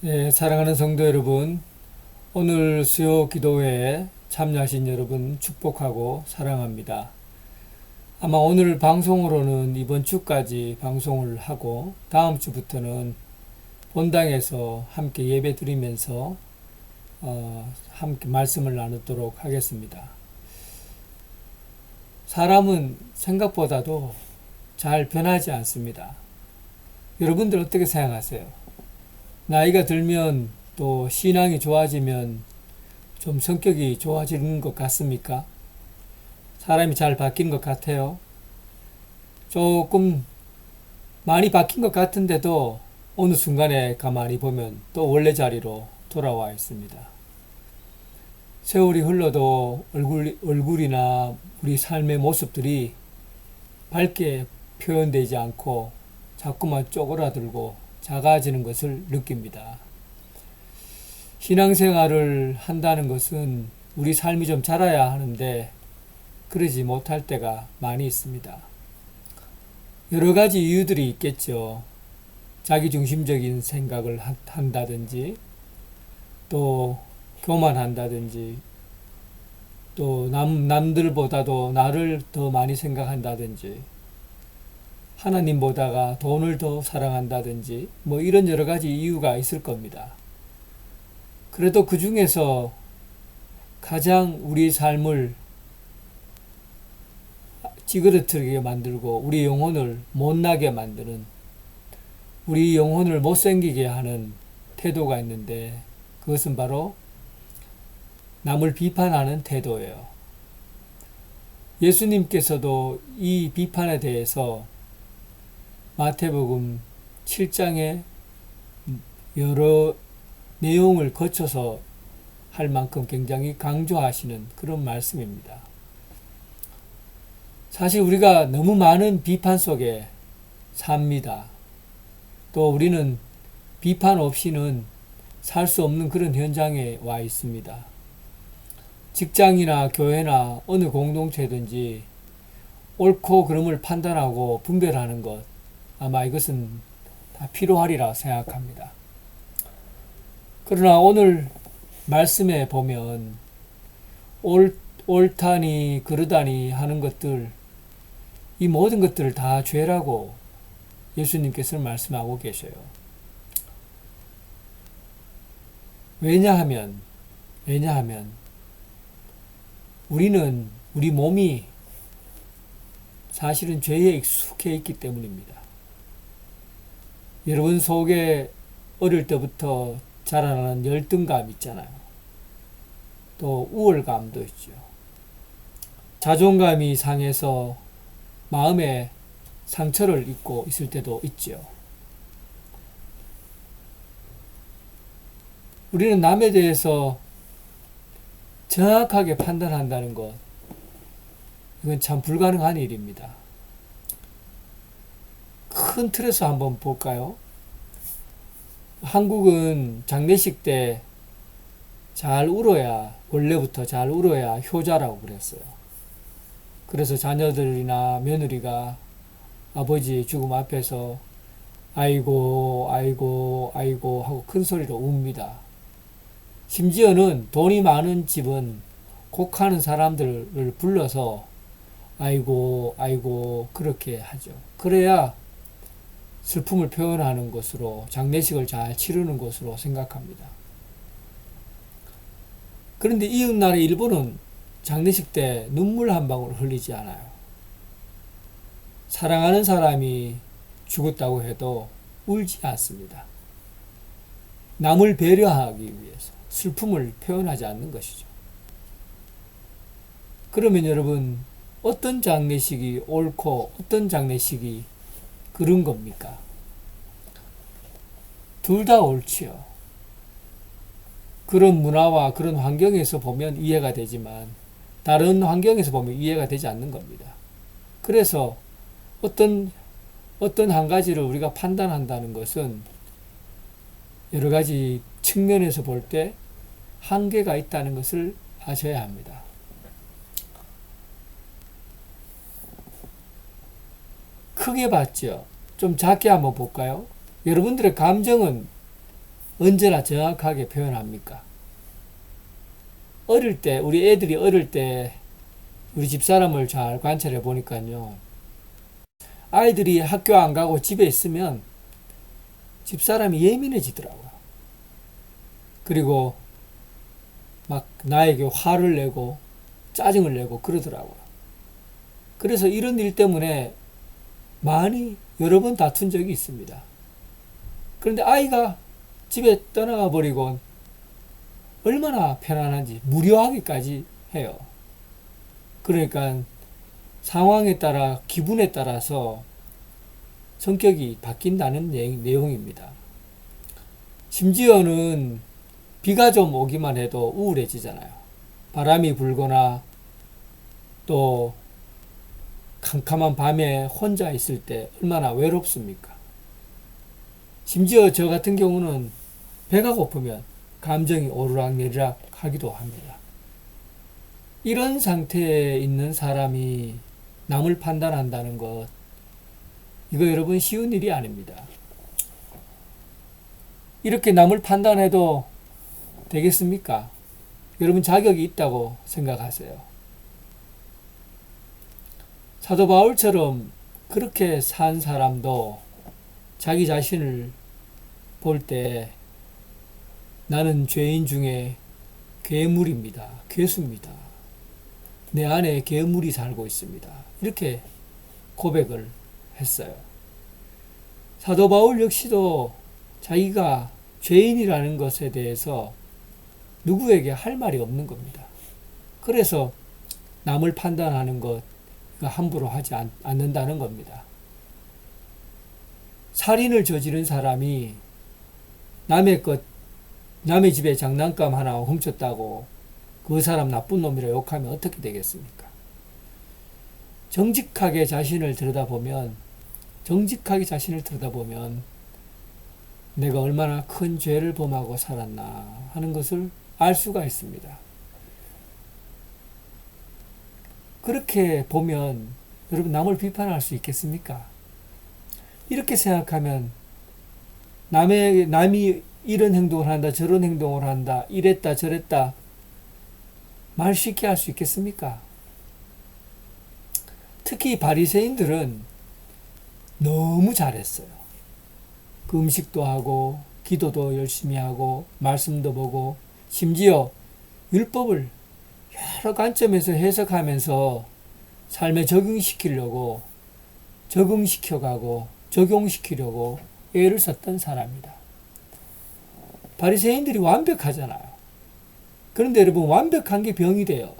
예, 사랑하는 성도 여러분, 오늘 수요 기도회에 참여하신 여러분 축복하고 사랑합니다. 아마 오늘 방송으로는 이번 주까지 방송을 하고 다음 주부터는 본당에서 함께 예배 드리면서 함께 말씀을 나누도록 하겠습니다. 사람은 생각보다도 잘 변하지 않습니다. 여러분들 어떻게 생각하세요? 나이가 들면 또 신앙이 좋아지면 좀 성격이 좋아지는 것 같습니까? 사람이 잘 바뀐 것 같아요. 조금 많이 바뀐 것 같은데도 어느 순간에 가만히 보면 또 원래 자리로 돌아와 있습니다. 세월이 흘러도 얼굴이나 우리 삶의 모습들이 밝게 표현되지 않고 자꾸만 쪼그라들고 작아지는 것을 느낍니다. 신앙생활을 한다는 것은 우리 삶이 좀 자라야 하는데 그러지 못할 때가 많이 있습니다. 여러 가지 이유들이 있겠죠. 자기중심적인 생각을 한다든지 또 교만한다든지 또 남들보다도 나를 더 많이 생각한다든지 하나님보다가 돈을 더 사랑한다든지 뭐 이런 여러 가지 이유가 있을 겁니다. 그래도 그 중에서 가장 우리 삶을 찌그러뜨리게 만들고 우리 영혼을 못나게 만드는, 우리 영혼을 못생기게 하는 태도가 있는데 그것은 바로 남을 비판하는 태도예요. 예수님께서도 이 비판에 대해서 마태복음 7장에 여러 내용을 거쳐서 할 만큼 굉장히 강조하시는 그런 말씀입니다. 사실 우리가 너무 많은 비판 속에 삽니다. 또 우리는 비판 없이는 살 수 없는 그런 현장에 와 있습니다. 직장이나 교회나 어느 공동체든지 옳고 그름을 판단하고 분별하는 것, 아마 이것은 다 필요하리라 생각합니다. 그러나 오늘 말씀에 보면 옳다니 그르다니 하는 것들, 이 모든 것들을 다 죄라고 예수님께서는 말씀하고 계셔요. 왜냐하면 우리는 우리 몸이 사실은 죄에 익숙해 있기 때문입니다. 여러분 속에 어릴 때부터 자라나는 열등감 있잖아요. 또 우월감도 있죠. 자존감이 상해서 마음에 상처를 입고 있을 때도 있죠. 우리는 남에 대해서 정확하게 판단한다는 것, 이건 참 불가능한 일입니다. 큰 틀에서 한번 볼까요? 한국은 장례식 때 잘 울어야, 원래부터 잘 울어야 효자라고 그랬어요. 그래서 자녀들이나 며느리가 아버지의 죽음 앞에서 아이고 아이고 아이고 하고 큰 소리로 웁니다. 심지어는 돈이 많은 집은 곡하는 사람들을 불러서 아이고 아이고 그렇게 하죠. 그래야 슬픔을 표현하는 것으로, 장례식을 잘 치르는 것으로 생각합니다. 그런데 이웃나라의 일본은 장례식 때 눈물 한 방울 흘리지 않아요. 사랑하는 사람이 죽었다고 해도 울지 않습니다. 남을 배려하기 위해서 슬픔을 표현하지 않는 것이죠. 그러면 여러분, 어떤 장례식이 옳고 어떤 장례식이 그런 겁니까? 둘 다 옳지요. 그런 문화와 그런 환경에서 보면 이해가 되지만 다른 환경에서 보면 이해가 되지 않는 겁니다. 그래서 어떤 한 가지를 우리가 판단한다는 것은 여러 가지 측면에서 볼 때 한계가 있다는 것을 아셔야 합니다. 크게 봤죠. 좀 작게 한번 볼까요? 여러분들의 감정은 언제나 정확하게 표현합니까? 어릴 때, 우리 애들이 어릴 때 우리 집사람을 잘 관찰해 보니까요. 아이들이 학교 안 가고 집에 있으면 집사람이 예민해지더라고요. 그리고 막 나에게 화를 내고 짜증을 내고 그러더라고요. 그래서 이런 일 때문에 많이 여러 번 다툰 적이 있습니다. 그런데 아이가 집에 떠나가 버리고 얼마나 편안한지 무료하기까지 해요. 그러니까 상황에 따라 기분에 따라서 성격이 바뀐다는 내용입니다. 심지어는 비가 좀 오기만 해도 우울해지잖아요. 바람이 불거나 또 캄캄한 밤에 혼자 있을 때 얼마나 외롭습니까? 심지어 저 같은 경우는 배가 고프면 감정이 오르락내리락 하기도 합니다. 이런 상태에 있는 사람이 남을 판단한다는 것, 이거 여러분 쉬운 일이 아닙니다. 이렇게 남을 판단해도 되겠습니까? 여러분 자격이 있다고 생각하세요. 사도 바울처럼 그렇게 산 사람도 자기 자신을 볼 때 나는 죄인 중에 괴물입니다. 괴수입니다. 내 안에 괴물이 살고 있습니다. 이렇게 고백을 했어요. 사도 바울 역시도 자기가 죄인이라는 것에 대해서 누구에게 할 말이 없는 겁니다. 그래서 남을 판단하는 것 함부로 하지 않는다는 겁니다. 살인을 저지른 사람이 남의 집에 장난감 하나 훔쳤다고 그 사람 나쁜 놈이라 욕하면 어떻게 되겠습니까? 정직하게 자신을 들여다보면 내가 얼마나 큰 죄를 범하고 살았나 하는 것을 알 수가 있습니다. 그렇게 보면 여러분 남을 비판할 수 있겠습니까? 이렇게 생각하면 남이 이런 행동을 한다, 저런 행동을 한다, 이랬다, 저랬다 말 쉽게 할 수 있겠습니까? 특히 바리새인들은 너무 잘했어요. 그 음식도 하고 기도도 열심히 하고 말씀도 보고 심지어 율법을 여러 관점에서 해석하면서 삶에 적용시키려고 애를 썼던 사람이다. 바리새인들이 완벽하잖아요. 그런데 여러분 완벽한 게 병이 돼요.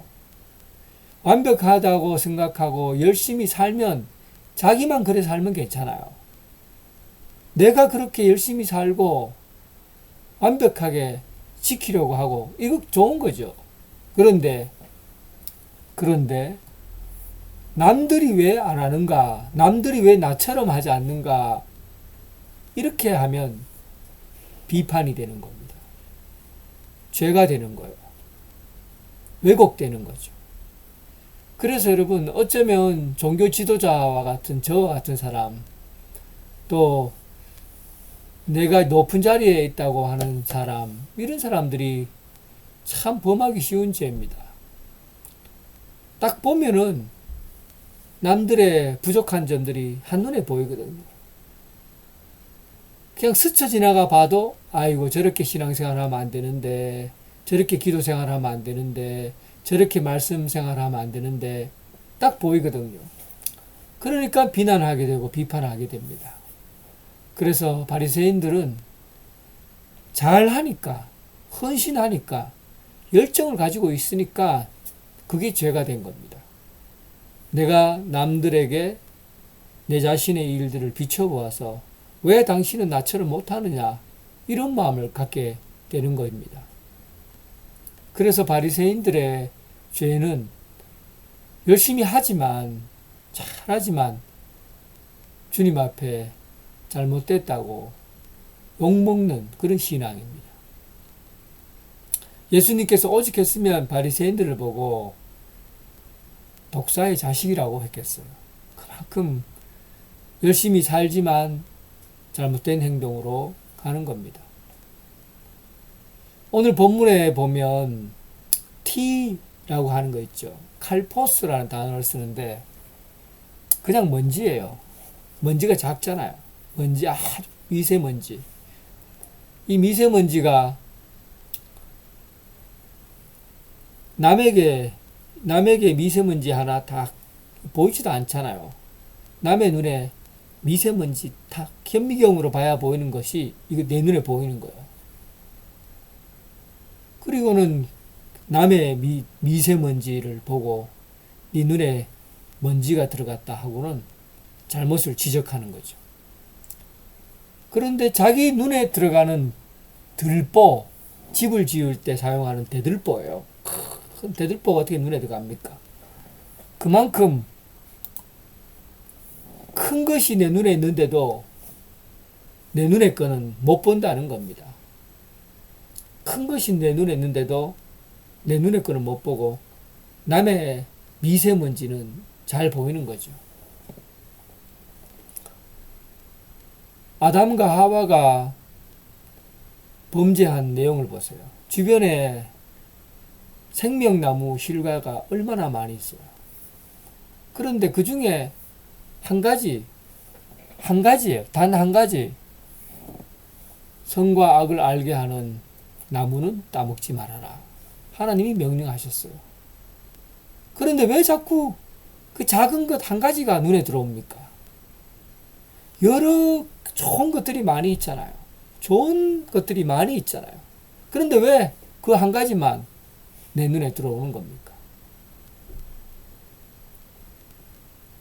완벽하다고 생각하고 열심히 살면 자기만 그래 살면 괜찮아요. 내가 그렇게 열심히 살고 완벽하게 지키려고 하고 이거 좋은 거죠. 그런데 남들이 왜 안 하는가? 남들이 왜 나처럼 하지 않는가? 이렇게 하면 비판이 되는 겁니다. 죄가 되는 거예요. 왜곡되는 거죠. 그래서 여러분 어쩌면 종교 지도자와 같은 저와 같은 사람 또 내가 높은 자리에 있다고 하는 사람 이런 사람들이 참 범하기 쉬운 죄입니다. 딱 보면은 남들의 부족한 점들이 한눈에 보이거든요. 그냥 스쳐 지나가 봐도 아이고 저렇게 신앙생활하면 안 되는데 저렇게 기도생활하면 안 되는데 저렇게 말씀 생활하면 안 되는데 딱 보이거든요. 그러니까 비난하게 되고 비판하게 됩니다. 그래서 바리새인들은 잘하니까 헌신하니까 열정을 가지고 있으니까 그게 죄가 된 겁니다. 내가 남들에게 내 자신의 일들을 비춰보아서 왜 당신은 나처럼 못하느냐 이런 마음을 갖게 되는 겁니다. 그래서 바리새인들의 죄는 열심히 하지만 잘하지만 주님 앞에 잘못됐다고 욕먹는 그런 신앙입니다. 예수님께서 오직 했으면 바리새인들을 보고 독사의 자식이라고 했겠어요. 그만큼 열심히 살지만 잘못된 행동으로 가는 겁니다. 오늘 본문에 보면 T라고 하는 거 있죠. 칼포스라는 단어를 쓰는데 그냥 먼지예요. 먼지가 작잖아요. 먼지, 아주 미세먼지. 이 미세먼지가 남에게 미세먼지 하나 다 보이지도 않잖아요. 남의 눈에 미세먼지 다 현미경으로 봐야 보이는 것이 이거 내 눈에 보이는 거예요. 그리고는 남의 미세먼지를 보고 네 눈에 먼지가 들어갔다 하고는 잘못을 지적하는 거죠. 그런데 자기 눈에 들어가는 들보, 집을 지을 때 사용하는 대들보예요. 큰 대들보가 어떻게 눈에 들어갑니까? 그만큼 큰 것이 내 눈에 있는데도 내 눈에 거는 못 본다는 겁니다. 큰 것이 내 눈에 있는데도 내 눈에 거는 못 보고 남의 미세먼지는 잘 보이는 거죠. 아담과 하와가 범죄한 내용을 보세요. 주변에 생명나무 실과가 얼마나 많이 있어요. 그런데 그 중에 한 가지예요. 단 한 가지. 선과 악을 알게 하는 나무는 따먹지 말아라. 하나님이 명령하셨어요. 그런데 왜 자꾸 그 작은 것 한 가지가 눈에 들어옵니까? 여러 좋은 것들이 많이 있잖아요. 좋은 것들이 많이 있잖아요. 그런데 왜 그 한 가지만 내 눈에 들어오는 겁니까?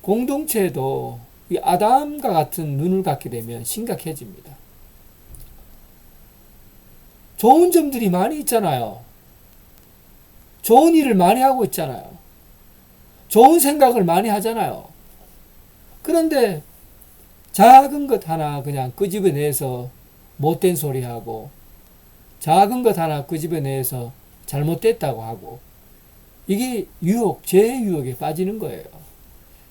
공동체도 이 아담과 같은 눈을 갖게 되면 심각해집니다. 좋은 점들이 많이 있잖아요. 좋은 일을 많이 하고 있잖아요. 좋은 생각을 많이 하잖아요. 그런데 작은 것 하나 그냥 끄집어내서 못된 소리 하고, 작은 것 하나 끄집어내서 잘못됐다고 하고, 이게 죄의 유혹에 빠지는 거예요.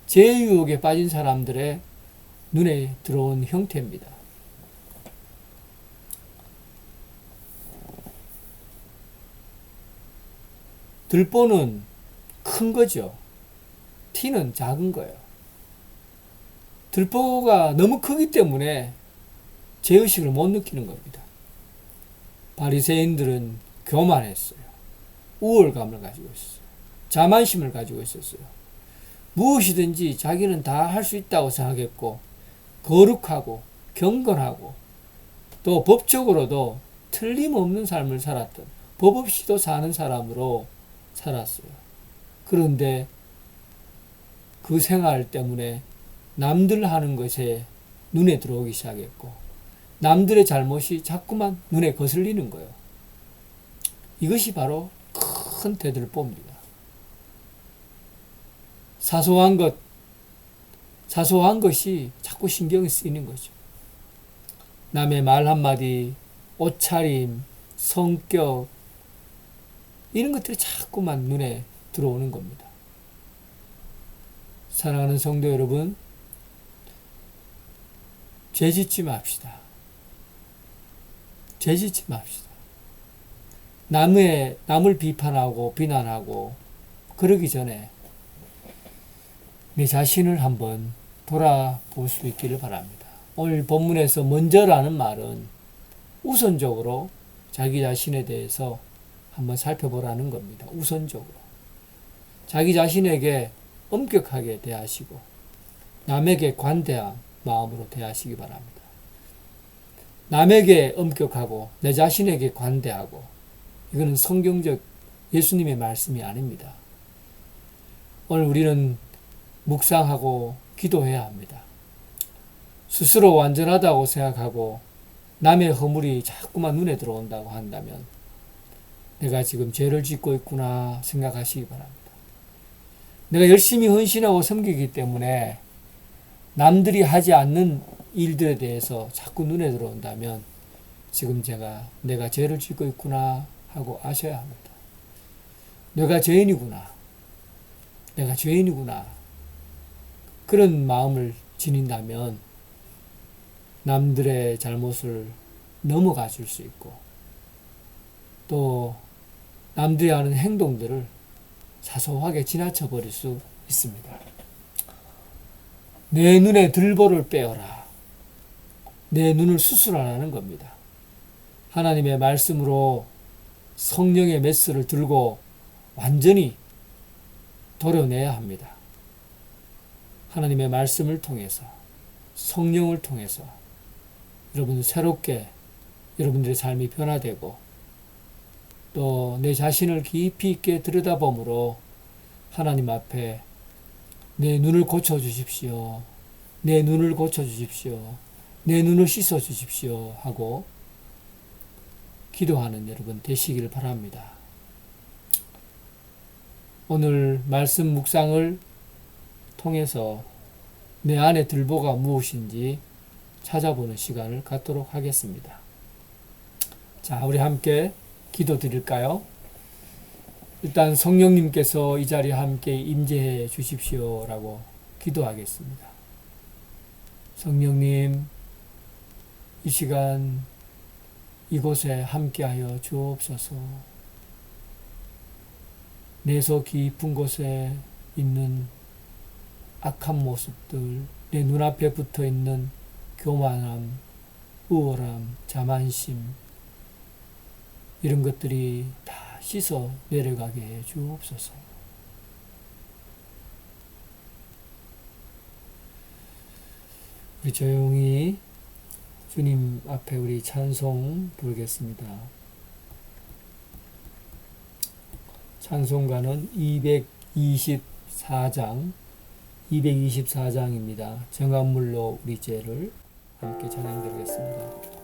죄의 유혹에 빠진 사람들의 눈에 들어온 형태입니다. 들보는 큰 거죠. T는 작은 거예요. 들보가 너무 크기 때문에 죄의식을 못 느끼는 겁니다. 바리새인들은 교만했어요. 우월감을 가지고 있었어요. 자만심을 가지고 있었어요. 무엇이든지 자기는 다 할 수 있다고 생각했고, 거룩하고 경건하고 또 법적으로도 틀림없는 삶을 살았던, 법 없이도 사는 사람으로 살았어요. 그런데 그 생활 때문에 남들 하는 것에 눈에 들어오기 시작했고, 남들의 잘못이 자꾸만 눈에 거슬리는 거예요. 이것이 바로 큰 대들보입니다. 사소한 것이 자꾸 신경이 쓰이는 거죠. 남의 말 한마디, 옷차림, 성격, 이런 것들이 자꾸만 눈에 들어오는 겁니다. 사랑하는 성도 여러분, 죄짓지 맙시다. 죄짓지 맙시다. 남을 비판하고 비난하고 그러기 전에 내 자신을 한번 돌아볼 수 있기를 바랍니다. 오늘 본문에서 먼저라는 말은 우선적으로 자기 자신에 대해서 한번 살펴보라는 겁니다. 우선적으로. 자기 자신에게 엄격하게 대하시고 남에게 관대한 마음으로 대하시기 바랍니다. 남에게 엄격하고 내 자신에게 관대하고, 이거는 성경적 예수님의 말씀이 아닙니다. 오늘 우리는 묵상하고 기도해야 합니다. 스스로 완전하다고 생각하고 남의 허물이 자꾸만 눈에 들어온다고 한다면 내가 지금 죄를 짓고 있구나 생각하시기 바랍니다. 내가 열심히 헌신하고 섬기기 때문에 남들이 하지 않는 일들에 대해서 자꾸 눈에 들어온다면 지금 내가 죄를 짓고 있구나 하고 아셔야 합니다. 내가 죄인이구나. 그런 마음을 지닌다면 남들의 잘못을 넘어가 줄 수 있고 또 남들이 하는 행동들을 사소하게 지나쳐 버릴 수 있습니다. 내 눈에 들보를 빼어라. 내 눈을 수술하라는 겁니다. 하나님의 말씀으로 성령의 메스를 들고 완전히 도려내야 합니다. 하나님의 말씀을 통해서, 성령을 통해서 여러분들 새롭게 여러분들의 삶이 변화되고 또 내 자신을 깊이 있게 들여다봄으로 하나님 앞에 내 눈을 고쳐주십시오. 내 눈을 고쳐주십시오. 내 눈을 씻어주십시오. 하고 기도하는 여러분 되시길 바랍니다. 오늘 말씀 묵상을 통해서 내 안에 들보가 무엇인지 찾아보는 시간을 갖도록 하겠습니다. 자, 우리 함께 기도 드릴까요? 일단 성령님께서 이 자리에 함께 임재해 주십시오라고 기도하겠습니다. 성령님, 이 시간 이곳에 함께하여 주옵소서. 내 속 깊은 곳에 있는 악한 모습들, 내 눈앞에 붙어 있는 교만함, 우월함, 자만심, 이런 것들이 다 씻어 내려가게 해 주옵소서. 우리 조용히 주님 앞에 우리 찬송 부르겠습니다. 찬송가는 224장입니다. 정한물로 우리 죄를 함께 찬양 드리겠습니다.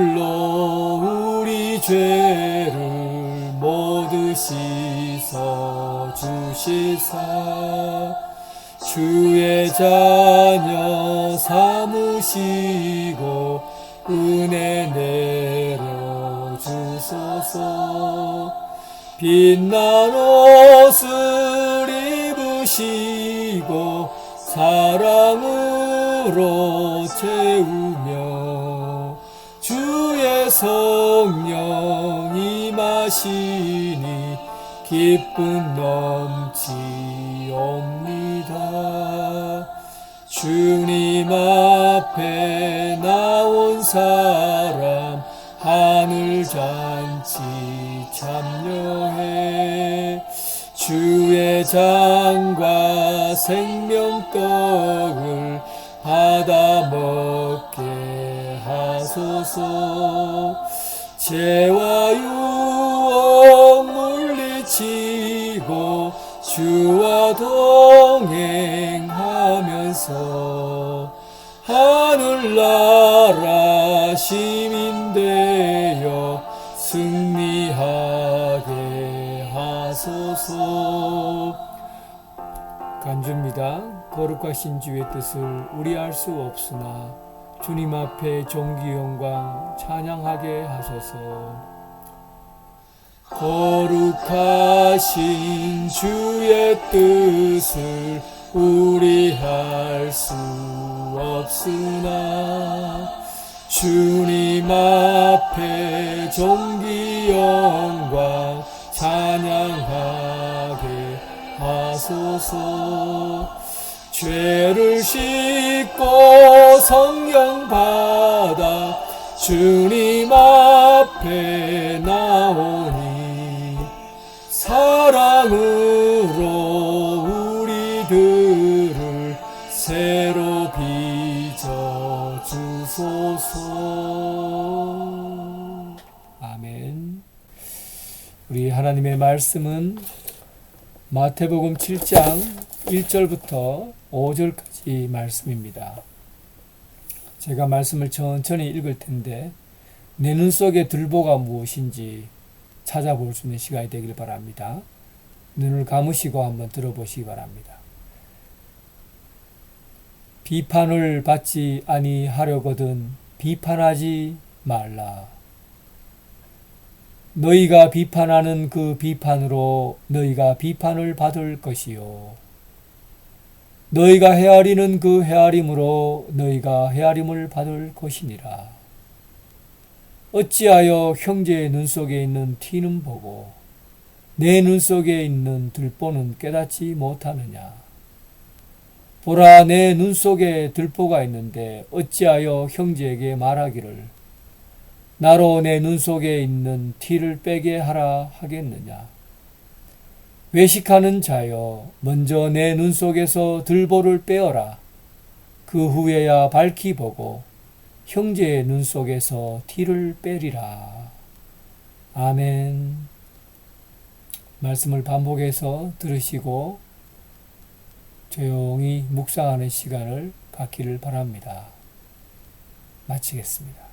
정한물로 우리 죄를 모두 씻어 주시사 주의 자녀 삼으시고 은혜 내려 주소서. 빛난 옷을 입으시고 사랑으로 채우며 주의 성령 임하시니 기쁨 넘치옵니다. 주님 앞에 나온 사람 하늘 잔치 참여해 주의 장과 생명떡을 받아 먹게 하소서. 죄와 유혹 물리치고 주와 동행하면서 하늘나라 시민 되어 승리하게 하소서. 간주입니다. 거룩하신 주의 뜻을 우리알 수 없으나 주님 앞에 존귀 영광 찬양하게 하소서. 거룩하신 주의 뜻을 우리 할 수 없으나 주님 앞에 존귀 영광 찬양하게 하소서. 죄를 씻고 성령 받아 주님 앞에 나오니 사랑으로 우리들을 새로 빚어 주소서. 아멘. 우리 하나님의 말씀은 마태복음 7장 1절부터 5절까지 말씀입니다. 제가 말씀을 천천히 읽을 텐데 내 눈 속에 들보가 무엇인지 찾아볼 수 있는 시간이 되길 바랍니다. 눈을 감으시고 한번 들어보시기 바랍니다. 비판을 받지 아니하려거든 비판하지 말라. 너희가 비판하는 그 비판으로 너희가 비판을 받을 것이요 너희가 헤아리는 그 헤아림으로 너희가 헤아림을 받을 것이니라. 어찌하여 형제의 눈 속에 있는 티는 보고 내 눈 속에 있는 들보는 깨닫지 못하느냐. 보라, 내 눈 속에 들보가 있는데 어찌하여 형제에게 말하기를 나로 내 눈 속에 있는 티를 빼게 하라 하겠느냐. 외식하는 자여, 먼저 내 눈 속에서 들보를 빼어라. 그 후에야 밝히 보고 형제의 눈 속에서 티를 빼리라. 아멘. 말씀을 반복해서 들으시고 조용히 묵상하는 시간을 갖기를 바랍니다. 마치겠습니다.